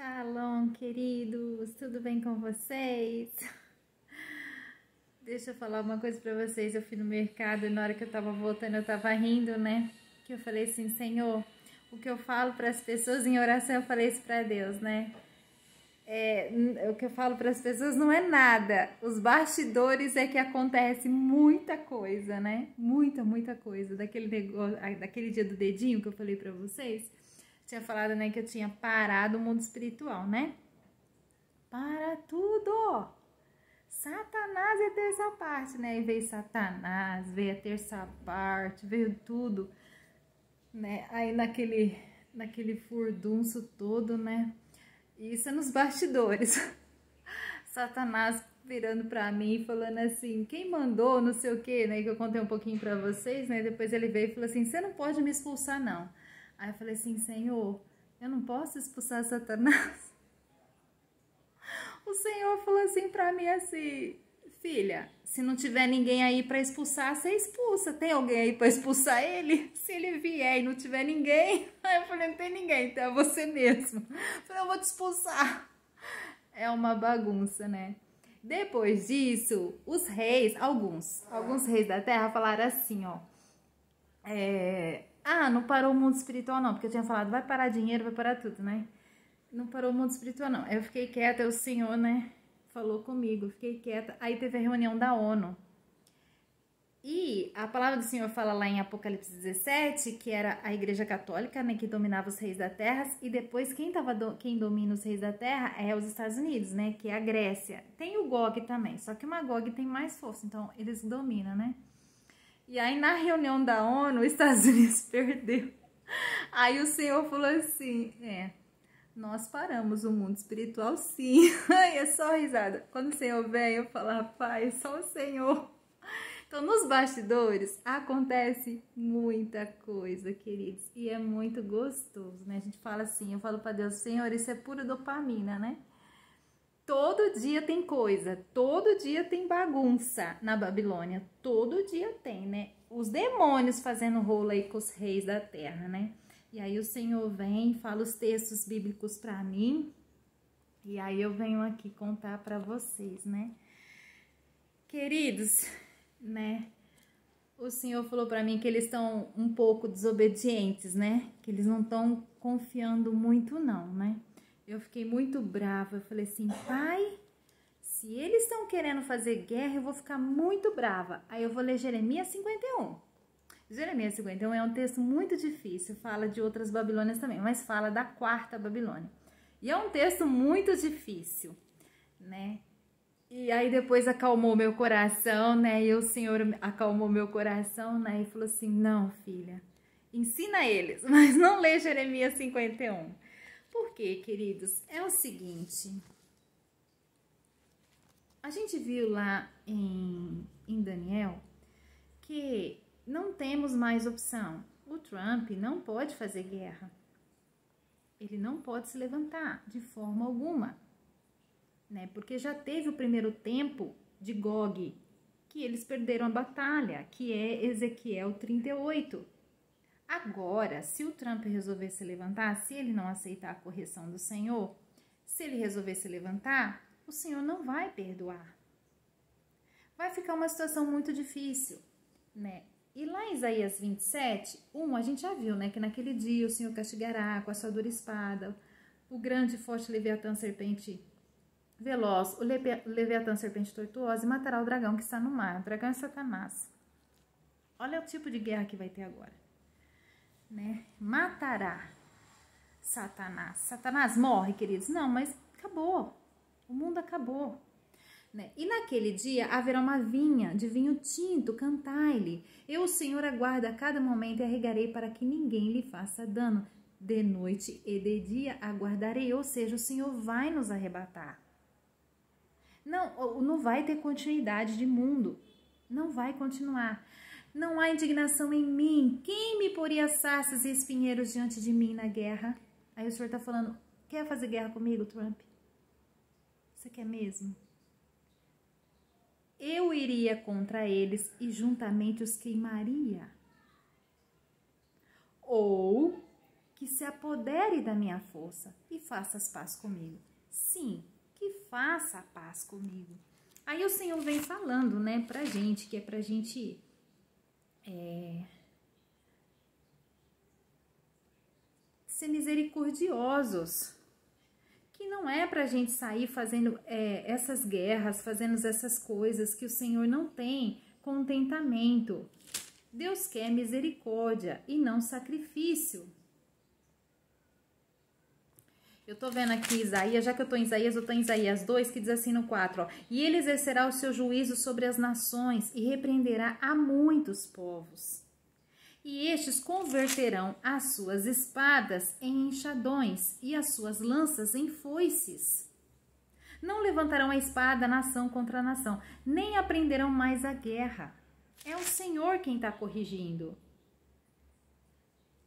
Shalom, queridos, tudo bem com vocês? Deixa eu falar uma coisa pra vocês. Eu fui no mercado e na hora que eu tava voltando eu tava rindo, né? Que eu falei assim, Senhor, o que eu falo para as pessoas em oração, eu falei isso pra Deus, né? O que eu falo para as pessoas não é nada. Os bastidores é que acontece muita coisa, né? Muita coisa. Daquele negócio, daquele dia do dedinho que eu falei pra vocês. Tinha falado, né, que eu tinha parado o mundo espiritual, né? Para tudo! Satanás é a terça parte, né? E veio Satanás, veio a terça parte, veio tudo, né? Aí naquele furdunço todo, né? Isso é nos bastidores. Satanás virando pra mim e falando assim, quem mandou, não sei o que, né? Que eu contei um pouquinho pra vocês, né? Depois ele veio e falou assim, você não pode me expulsar, não. Aí eu falei assim, Senhor, eu não posso expulsar Satanás. O Senhor falou assim pra mim assim, filha, se não tiver ninguém aí pra expulsar, você expulsa. Tem alguém aí pra expulsar ele? Se ele vier e não tiver ninguém, aí eu falei, não tem ninguém, então é você mesmo. Eu falei, eu vou te expulsar. É uma bagunça, né? Depois disso, os reis, alguns reis da terra falaram assim, ó. Não parou o mundo espiritual não, porque eu tinha falado, vai parar dinheiro, vai parar tudo, né? Não parou o mundo espiritual não. Eu fiquei quieta, o Senhor, né, falou comigo, eu fiquei quieta. Aí teve a reunião da ONU. E a palavra do Senhor fala lá em Apocalipse 17, que era a Igreja Católica, né, que dominava os reis da terra, e depois quem domina os reis da terra é os Estados Unidos, né, que é a Grécia. Tem o Gog também, só que o Magog tem mais força, então eles dominam, né? E aí na reunião da ONU, os Estados Unidos perdeu. Aí o Senhor falou assim, nós paramos o mundo espiritual sim. Aí é só risada. Quando o Senhor vem, eu falo, rapaz, só o Senhor. Então, nos bastidores, acontece muita coisa, queridos. E é muito gostoso, né? A gente fala assim, eu falo pra Deus, Senhor, isso é pura dopamina, né? Todo dia tem coisa, todo dia tem bagunça na Babilônia. Todo dia tem, né? Os demônios fazendo rolo aí com os reis da terra, né? E aí o Senhor vem, fala os textos bíblicos pra mim. E aí eu venho aqui contar pra vocês, né? Queridos, né? O Senhor falou pra mim que eles estão um pouco desobedientes, né? Que eles não estão confiando muito não, né? Eu fiquei muito brava, eu falei assim, pai, se eles estão querendo fazer guerra, eu vou ficar muito brava. Aí eu vou ler Jeremias 51. Jeremias 51 é um texto muito difícil, fala de outras Babilônias também, mas fala da quarta Babilônia. E é um texto muito difícil, né? E aí depois acalmou meu coração, né? E o Senhor acalmou meu coração, né? E falou assim, não, filha, ensina eles, mas não lê Jeremias 51. Por quê, queridos? É o seguinte, a gente viu lá em Daniel que não temos mais opção. O Trump não pode fazer guerra. Ele não pode se levantar de forma alguma, né? Porque já teve o primeiro tempo de Gog, que eles perderam a batalha, que é Ezequiel 38. Agora, se o Trump resolver se levantar, se ele não aceitar a correção do Senhor, se ele resolver se levantar, o Senhor não vai perdoar. Vai ficar uma situação muito difícil, né? E lá em Isaías 27, a gente já viu, né? Que naquele dia o Senhor castigará com a sua dura espada o grande e forte Leviatã serpente veloz, o Leviatã serpente tortuosa e matará o dragão que está no mar. O dragão é Satanás. Olha o tipo de guerra que vai ter agora. Né? Matará Satanás. Satanás morre, queridos? Não, mas acabou. O mundo acabou. Né? E naquele dia haverá uma vinha de vinho tinto, cantai-lhe. Eu, o Senhor, aguardo a cada momento e arregarei para que ninguém lhe faça dano. De noite e de dia aguardarei, ou seja, o Senhor vai nos arrebatar. Não vai ter continuidade de mundo. Não vai continuar. Não há indignação em mim. Quem me poria sarças e espinheiros diante de mim na guerra? Aí o Senhor está falando, quer fazer guerra comigo, Trump? Você quer mesmo? Eu iria contra eles e juntamente os queimaria. Ou que se apodere da minha força e faça as pazes comigo. Sim, que faça a paz comigo. Aí o Senhor vem falando, né, pra gente, que é pra gente ser misericordiosos, que não é pra gente sair fazendo essas guerras, fazendo essas coisas que o Senhor não tem contentamento. Deus quer misericórdia e não sacrifício. Eu tô vendo aqui Isaías, já que eu tô em Isaías, eu tô em Isaías 2, que diz assim no 4, ó. E ele exercerá o seu juízo sobre as nações e repreenderá a muitos povos. E estes converterão as suas espadas em enxadões e as suas lanças em foices. Não levantarão a espada nação contra nação, nem aprenderão mais a guerra. É o Senhor quem está corrigindo.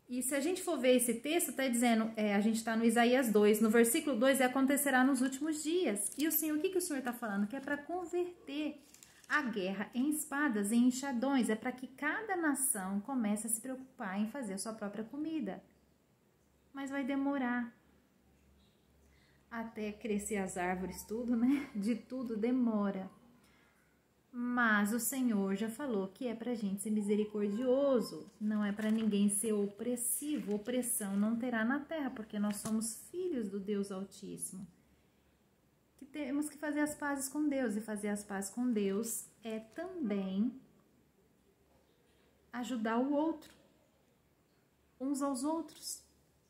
E se a gente for ver esse texto, está dizendo, a gente está no Isaías 2, no versículo 2, acontecerá nos últimos dias. E o Senhor, o que o Senhor está falando? Que é para converter a guerra em espadas, em enxadões. É para que cada nação comece a se preocupar em fazer a sua própria comida. Mas vai demorar. Até crescer as árvores, tudo, né? De tudo demora. Mas o Senhor já falou que é pra gente ser misericordioso, não é para ninguém ser opressivo. Opressão não terá na terra, porque nós somos filhos do Deus Altíssimo. Que temos que fazer as pazes com Deus, e fazer as pazes com Deus é também ajudar o outro, uns aos outros.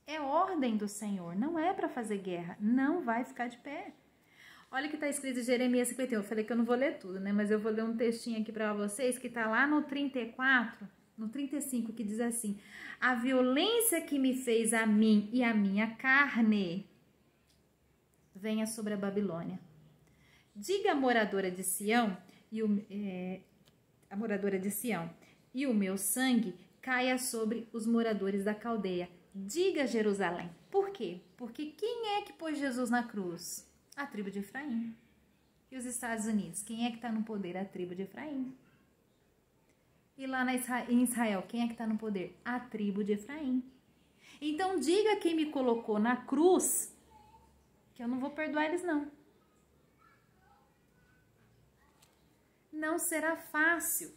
É ordem do Senhor, não é para fazer guerra, não vai ficar de pé. Olha o que está escrito em Jeremias 51. Eu falei que eu não vou ler tudo, né? Mas eu vou ler um textinho aqui para vocês, que está lá no 34, no 35, que diz assim: a violência que me fez a mim e a minha carne venha sobre a Babilônia. Diga a moradora de Sião, e o meu sangue caia sobre os moradores da Caldeia. Diga Jerusalém. Por quê? Porque quem é que pôs Jesus na cruz? A tribo de Efraim. E os Estados Unidos, quem é que está no poder? A tribo de Efraim. E lá em Israel, quem é que está no poder? A tribo de Efraim. Então diga quem me colocou na cruz, que eu não vou perdoar eles não. Não será fácil.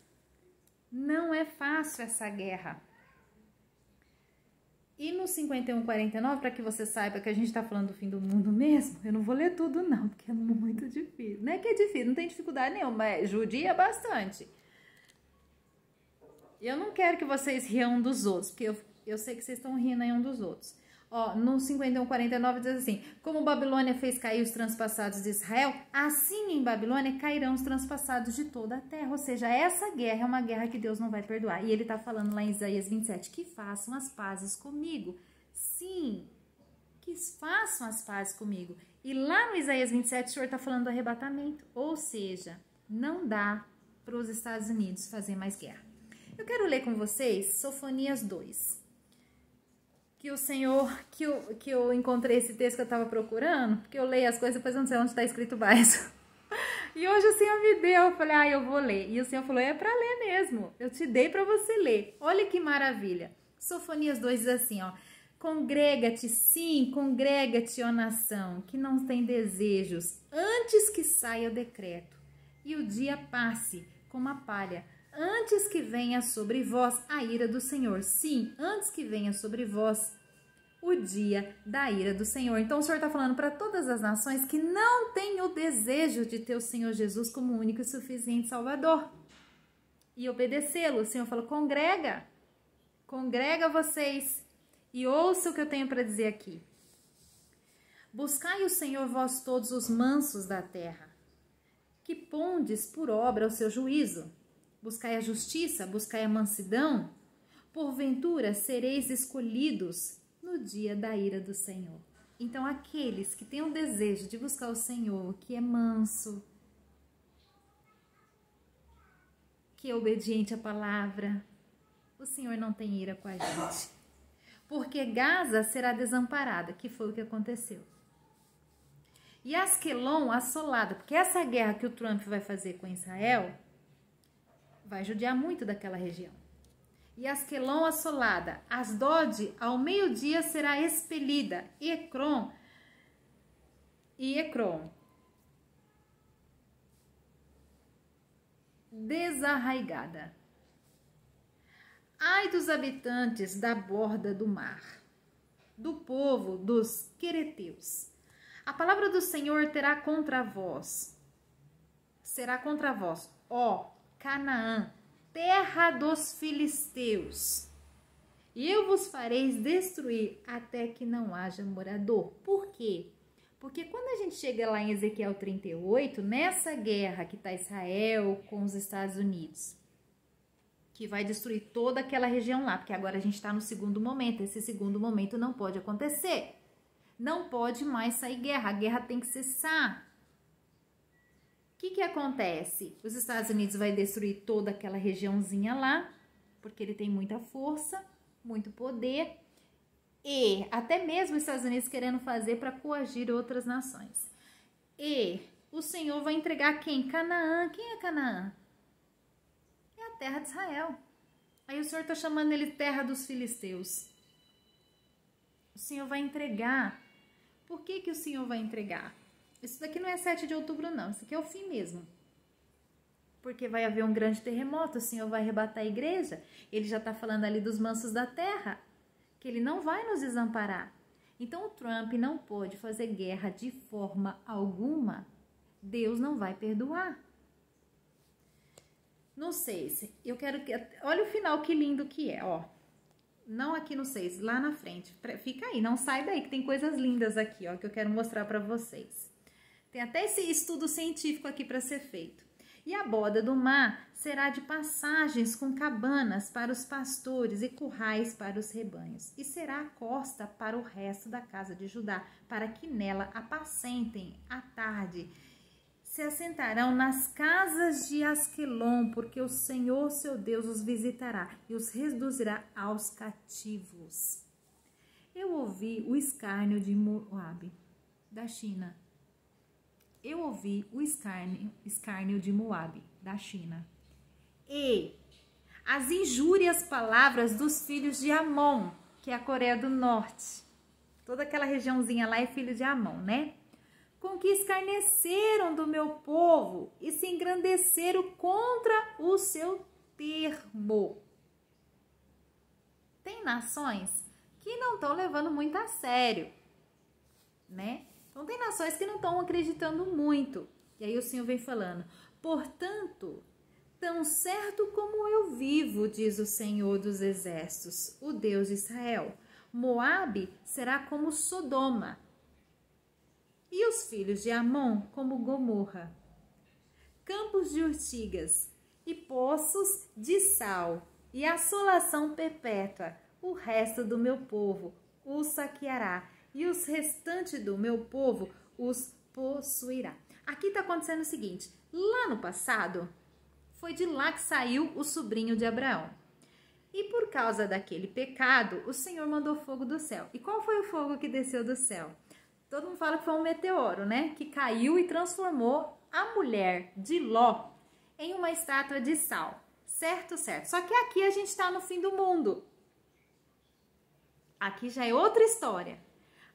Não é fácil essa guerra. E no 51:49, para que você saiba que a gente está falando do fim do mundo mesmo, eu não vou ler tudo não, porque é muito difícil. Não é que é difícil, não tem dificuldade nenhuma, mas judia bastante. Eu não quero que vocês riam dos outros, porque eu sei que vocês estão rindo aí um dos outros. Ó, no 51:49 diz assim: como Babilônia fez cair os transpassados de Israel, assim em Babilônia cairão os transpassados de toda a terra. Ou seja, essa guerra é uma guerra que Deus não vai perdoar. E ele está falando lá em Isaías 27, que façam as pazes comigo. Sim, que façam as pazes comigo. E lá no Isaías 27, o Senhor está falando do arrebatamento. Ou seja, não dá para os Estados Unidos fazer mais guerra. Eu quero ler com vocês Sofonias 2. Que o Senhor, que eu encontrei esse texto que eu estava procurando, porque eu leio as coisas, depois eu não sei onde está escrito mais. E hoje o Senhor me deu, eu falei, eu vou ler. E o Senhor falou, é para ler mesmo, eu te dei para você ler. Olha que maravilha. Sofonias 2 diz assim, ó: congrega-te, sim, congrega-te, ó nação, que não tem desejos, antes que saia o decreto, e o dia passe como a palha, antes que venha sobre vós a ira do Senhor. Sim, antes que venha sobre vós o dia da ira do Senhor. Então o Senhor está falando para todas as nações que não têm o desejo de ter o Senhor Jesus como único e suficiente Salvador e obedecê-lo. O Senhor falou, congrega vocês e ouça o que eu tenho para dizer aqui. Buscai o Senhor vós todos os mansos da terra, que pondes por obra o seu juízo. Buscai a justiça, buscai a mansidão, porventura sereis escolhidos no dia da ira do Senhor. Então, aqueles que têm o desejo de buscar o Senhor, que é manso, que é obediente à palavra, o Senhor não tem ira com a gente. Porque Gaza será desamparada, que foi o que aconteceu. E Asquelon assolada, porque essa guerra que o Trump vai fazer com Israel vai judiar muito daquela região. e Asquelon assolada. Asdod ao meio-dia será expelida, e Ecrom desarraigada. Ai dos habitantes da borda do mar, do povo dos quereteus. A palavra do Senhor será contra vós, ó Canaã, terra dos filisteus. E eu vos fareis destruir até que não haja morador. Por quê? Porque quando a gente chega lá em Ezequiel 38, nessa guerra que está Israel com os Estados Unidos, que vai destruir toda aquela região lá, porque agora a gente está no segundo momento, esse segundo momento não pode acontecer. Não pode mais sair guerra, a guerra tem que cessar. O que acontece? Os Estados Unidos vai destruir toda aquela regiãozinha lá, porque ele tem muita força, muito poder, e até mesmo os Estados Unidos querendo fazer para coagir outras nações. E o Senhor vai entregar quem? Canaã. Quem é Canaã? É a terra de Israel. Aí o Senhor está chamando ele terra dos filisteus. O Senhor vai entregar. Por que o Senhor vai entregar? Isso daqui não é 7 de outubro, não. Isso aqui é o fim mesmo. Porque vai haver um grande terremoto, o Senhor vai arrebatar a igreja. Ele já está falando ali dos mansos da terra, que ele não vai nos desamparar. Então o Trump não pode fazer guerra de forma alguma. Deus não vai perdoar. No 6, eu quero que... Olha o final, que lindo que é, ó. Não aqui no 6, lá na frente. Fica aí, não sai daí, que tem coisas lindas aqui, ó, que eu quero mostrar para vocês. Tem até esse estudo científico aqui para ser feito. E a borda do mar será de passagens com cabanas para os pastores e currais para os rebanhos. E será a costa para o resto da casa de Judá, para que nela apacentem à tarde. Se assentarão nas casas de Asquelon, porque o Senhor, seu Deus, os visitará e os reduzirá aos cativos. Eu ouvi o escárnio de Moabe, da China. Eu ouvi o escárnio de Moabe, da China. E as injúrias palavras dos filhos de Amon, que é a Coreia do Norte. Toda aquela regiãozinha lá é filho de Amon, né? Com que escarneceram do meu povo e se engrandeceram contra o seu termo. Tem nações que não estão levando muito a sério, né? Então, tem nações que não estão acreditando muito. E aí o Senhor vem falando, portanto, tão certo como eu vivo, diz o Senhor dos Exércitos, o Deus de Israel, Moabe será como Sodoma, e os filhos de Amon como Gomorra. Campos de urtigas e poços de sal e assolação perpétua, o resto do meu povo os saqueará, e os restantes do meu povo os possuirá. Aqui está acontecendo o seguinte, lá no passado, foi de lá que saiu o sobrinho de Abraão. E por causa daquele pecado, o Senhor mandou fogo do céu. E qual foi o fogo que desceu do céu? Todo mundo fala que foi um meteoro, né? Que caiu e transformou a mulher de Ló em uma estátua de sal. Certo, certo. Só que aqui a gente está no fim do mundo. Aqui já é outra história.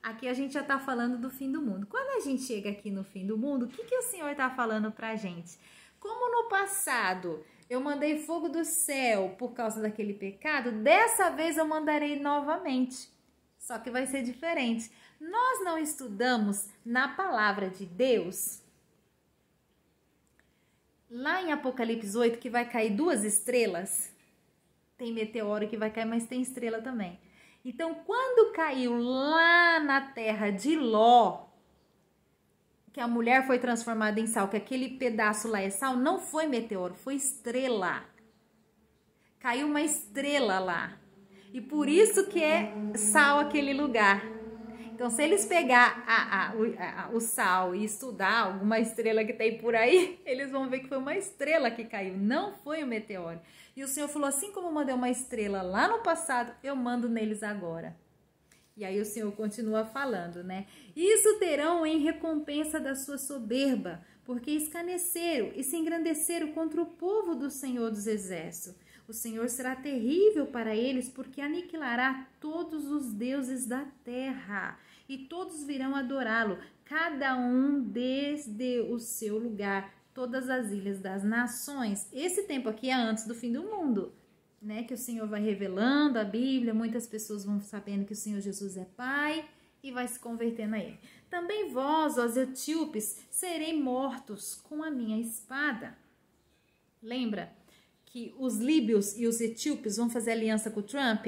Aqui a gente já está falando do fim do mundo. Quando a gente chega aqui no fim do mundo, o que o Senhor está falando para a gente? Como no passado eu mandei fogo do céu por causa daquele pecado, dessa vez eu mandarei novamente. Só que vai ser diferente. Nós não estudamos na palavra de Deus, lá em Apocalipse 8, que vai cair 2 estrelas. Tem meteoro que vai cair, mas tem estrela também. Então, quando caiu lá na terra de Ló, que a mulher foi transformada em sal, que aquele pedaço lá é sal, não foi meteoro, foi estrela. Caiu uma estrela lá. E por isso que é sal aquele lugar. Então, se eles pegar o sal e estudar alguma estrela que tem por aí, eles vão ver que foi uma estrela que caiu, não foi um meteoro. E o Senhor falou, assim como eu mandei uma estrela lá no passado, eu mando neles agora. E aí o Senhor continua falando, né? Isso terão em recompensa da sua soberba, porque escarneceram e se engrandeceram contra o povo do Senhor dos Exércitos. O Senhor será terrível para eles, porque aniquilará todos os deuses da terra, e todos virão adorá-lo, cada um desde o seu lugar, todas as ilhas das nações. Esse tempo aqui é antes do fim do mundo, né? Que o Senhor vai revelando a Bíblia, muitas pessoas vão sabendo que o Senhor Jesus é Pai e vai se convertendo a Ele. Também vós, os etíopes, serei mortos com a minha espada. Lembra que os líbios e os etíopes vão fazer aliança com o Trump?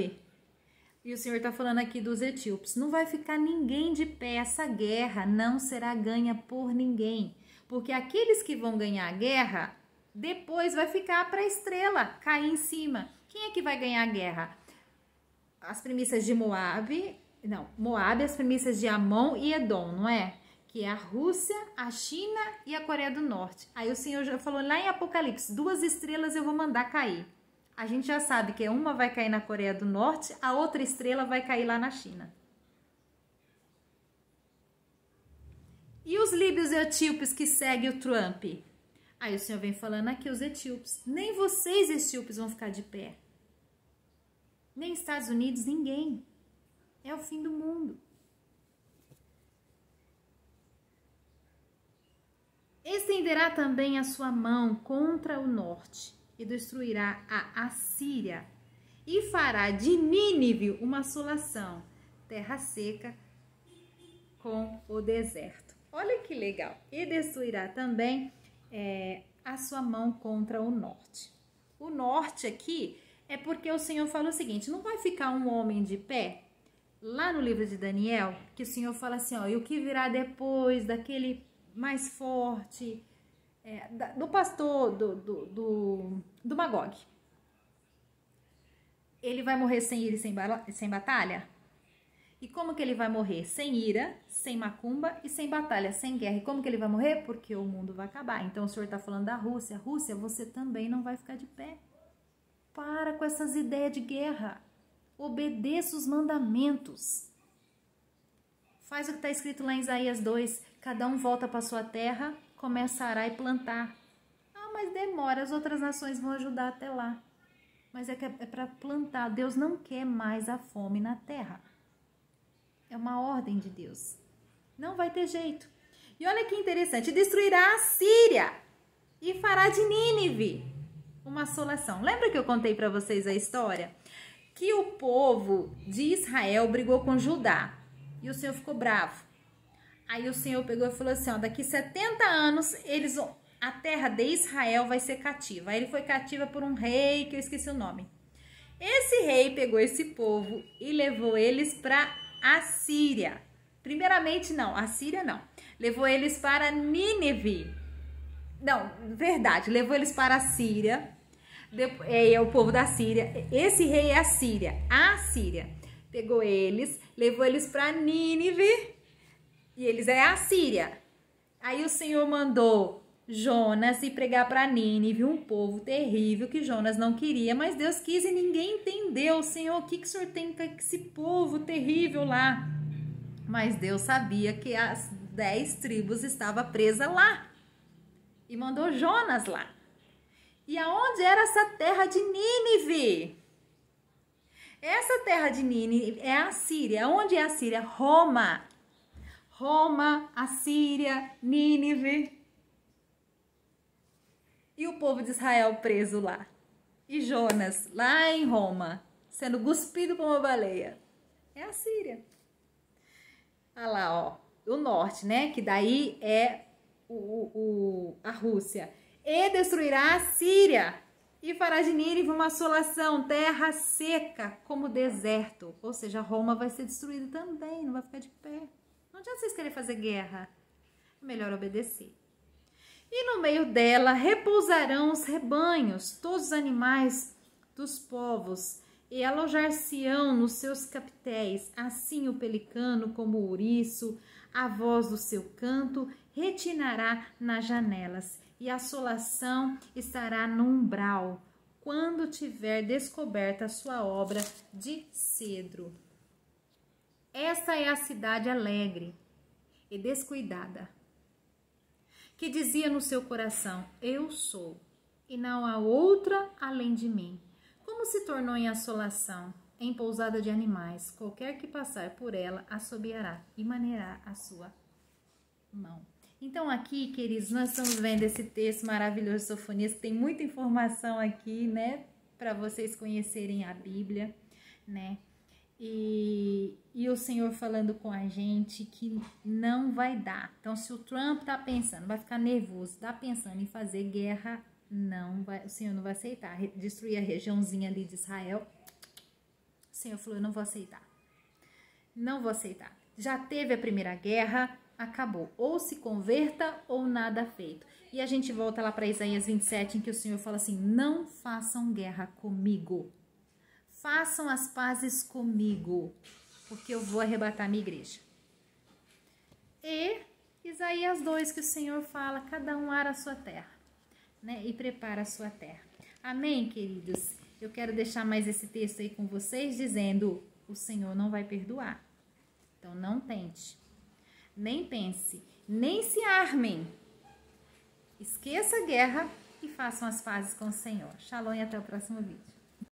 E o Senhor está falando aqui dos etíopes. Não vai ficar ninguém de pé. Essa guerra não será ganha por ninguém. Porque aqueles que vão ganhar a guerra, depois vai ficar para a estrela cair em cima. Quem é que vai ganhar a guerra? As primícias de Moabe, as primícias de Amon e Edom, não é? Que é a Rússia, a China e a Coreia do Norte. Aí o Senhor já falou lá em Apocalipse, 2 estrelas eu vou mandar cair. A gente já sabe que uma vai cair na Coreia do Norte, a outra estrela vai cair lá na China. E os líbios e etíopes que seguem o Trump? Aí o Senhor vem falando aqui, os etíopes. Nem vocês, etíopes, vão ficar de pé. Nem Estados Unidos, ninguém. É o fim do mundo. Estenderá também a sua mão contra o norte e destruirá a Assíria e fará de Nínive uma assolação, terra seca com o deserto. Olha que legal. E destruirá também a sua mão contra o norte. O norte aqui é porque o Senhor fala o seguinte, não vai ficar um homem de pé? Lá no livro de Daniel, que o Senhor fala assim, ó, e o que virá depois daquele mais forte, do pastor, do Magog. Ele vai morrer sem ira e sem batalha? E como que ele vai morrer? Sem ira, sem macumba e sem batalha, sem guerra. E como que ele vai morrer? Porque o mundo vai acabar. Então o Senhor está falando da Rússia. Rússia, você também não vai ficar de pé. Para com essas ideias de guerra. Obedeça os mandamentos. Faz o que está escrito lá em Isaías 2. Cada um volta para sua terra, começa a arar e plantar. Ah, mas demora, as outras nações vão ajudar até lá. Mas é para plantar. Deus não quer mais a fome na terra. É uma ordem de Deus. Não vai ter jeito. E olha que interessante. Destruirá a Síria e fará de Nínive uma assolação. Lembra que eu contei para vocês a história? Que o povo de Israel brigou com Judá. E o Senhor ficou bravo. Aí o Senhor pegou e falou assim, ó, daqui 70 anos a terra de Israel vai ser cativa. Aí ele foi cativa por um rei, que eu esqueci o nome. Esse rei pegou esse povo e levou eles para a Síria. Primeiramente não, a Síria não. Levou eles para Nínive. Não, verdade, levou eles para a Síria. É o povo da Síria. Esse rei é a Síria. A Síria pegou eles, levou eles para Nínive. E eles é a Síria. Aí o Senhor mandou Jonas ir pregar para Nínive, um povo terrível que Jonas não queria, mas Deus quis e ninguém entendeu. Senhor, o que o Senhor tem com esse povo terrível lá? Mas Deus sabia que as 10 tribos estavam presas lá. E mandou Jonas lá. E aonde era essa terra de Nínive? Essa terra de Nínive é a Síria. Onde é a Síria? Roma. Roma, Assíria, Nínive. E o povo de Israel preso lá. E Jonas lá em Roma, sendo cuspido por uma baleia. É a Síria. Olha lá, ó. O norte, né? Que daí é a Rússia. E destruirá a Síria. E fará de Nínive uma assolação, terra seca como deserto. Ou seja, Roma vai ser destruída também, não vai ficar de pé. Não adianta vocês querem fazer guerra. É melhor obedecer. E no meio dela repousarão os rebanhos, todos os animais dos povos, e alojar-se-ão nos seus capitéis, assim o pelicano como o ouriço, a voz do seu canto retinará nas janelas, e a assolação estará no umbral, quando tiver descoberta a sua obra de cedro. Esta é a cidade alegre e descuidada, que dizia no seu coração, eu sou, e não há outra além de mim. como se tornou em assolação, em pousada de animais, qualquer que passar por ela assobiará e maneirá a sua mão. Então aqui, queridos, nós estamos vendo esse texto maravilhoso de Sofonias, que tem muita informação aqui, né, para vocês conhecerem a Bíblia, né, e o Senhor falando com a gente que não vai dar. Então, se o Trump tá pensando, vai ficar nervoso, tá pensando em fazer guerra, não vai, o Senhor não vai aceitar, destruir a regiãozinha ali de Israel. O Senhor falou, eu não vou aceitar, não vou aceitar. Já teve a primeira guerra, acabou. Ou se converta ou nada feito. E a gente volta lá para Isaías 27, em que o Senhor fala assim, não façam guerra comigo. Façam as pazes comigo, porque eu vou arrebatar a minha igreja. E Isaías 2, que o Senhor fala, cada um ara a sua terra, né? E prepara a sua terra. Amém, queridos? Eu quero deixar mais esse texto aí com vocês, dizendo, o Senhor não vai perdoar. Então, não tente, nem pense, nem se armem. Esqueça a guerra e façam as pazes com o Senhor. Shalom e até o próximo vídeo.